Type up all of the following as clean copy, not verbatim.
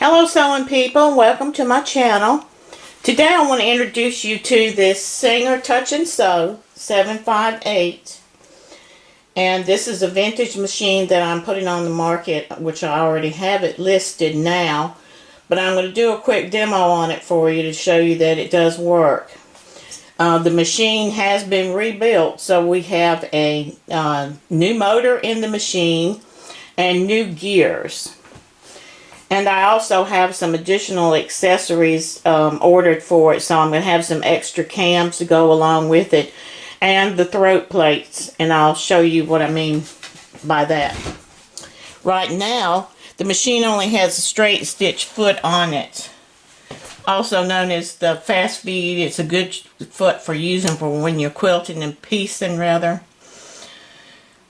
Hello sewing people, welcome to my channel. Today I want to introduce you to this Singer Touch and Sew 758, and this is a vintage machine that I'm putting on the market, which I already have it listed now, but I'm going to do a quick demo on it for you to show you that it does work. The machine has been rebuilt, so we have a new motor in the machine and new gears. And I also have some additional accessories ordered for it, so I'm going to have some extra cams to go along with it, and the throat plates, and I'll show you what I mean by that. Right now, the machine only has a straight stitch foot on it, also known as the fast feed. It's a good foot for using for when you're quilting and piecing, rather.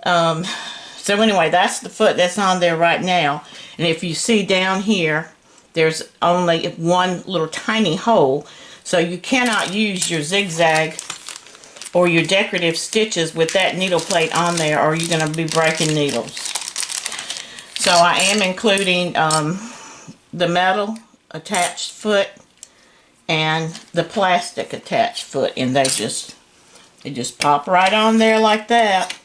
So anyway, that's the foot that's on there right now. And if you see down here, there's only one little tiny hole. So you cannot use your zigzag or your decorative stitches with that needle plate on there, or you're going to be breaking needles. So I am including the metal attached foot and the plastic attached foot. And they just pop right on there like that.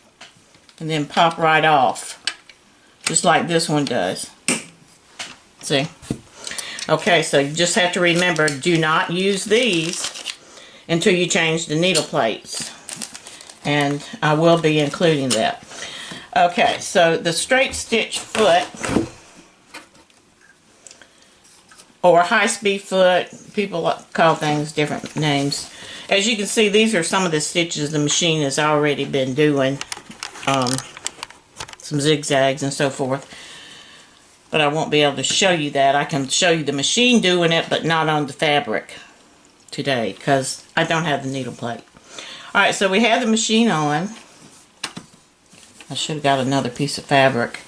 And then pop right off, just like this one does. See? Okay, so you just have to remember, do not use these until you change the needle plates. And I will be including that. Okay, so the straight stitch foot, or high-speed foot, people call things different names. As you can see, these are some of the stitches the machine has already been doing. Some zigzags and so forth, but I won't be able to show you that. I can show you the machine doing it, but not on the fabric today because I don't have the needle plate. Alright, so we have the machine on. I should have got another piece of fabric,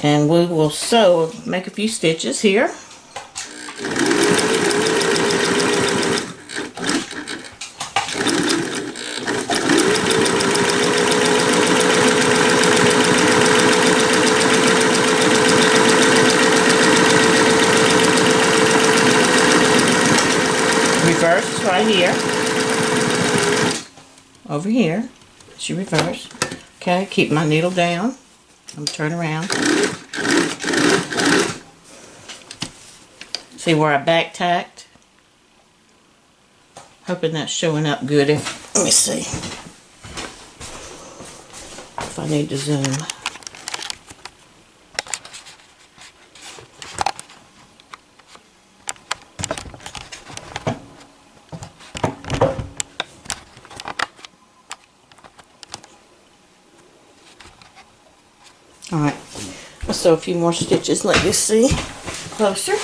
and we will sew, make a few stitches here. Reverse right here, over here, she reverse. Okay, keep my needle down. I'm going to turn around. See where I back tacked? Hoping that's showing up good. Let me see if I need to zoom. Alright, let's sew a few more stitches. Let you see closer.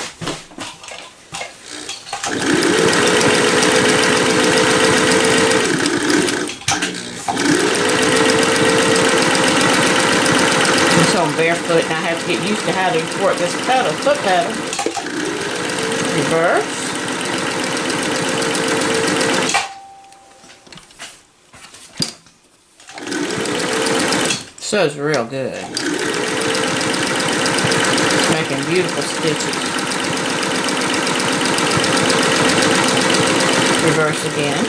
So I'm barefoot and I have to get used to how to work this pedal, foot pedal. Reverse. Sews real good. Making beautiful stitches. Reverse again.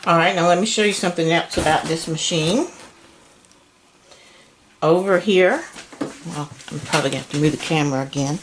Alright, now let me show you something else about this machine. Over here, well, I'm probably going to have to move the camera again.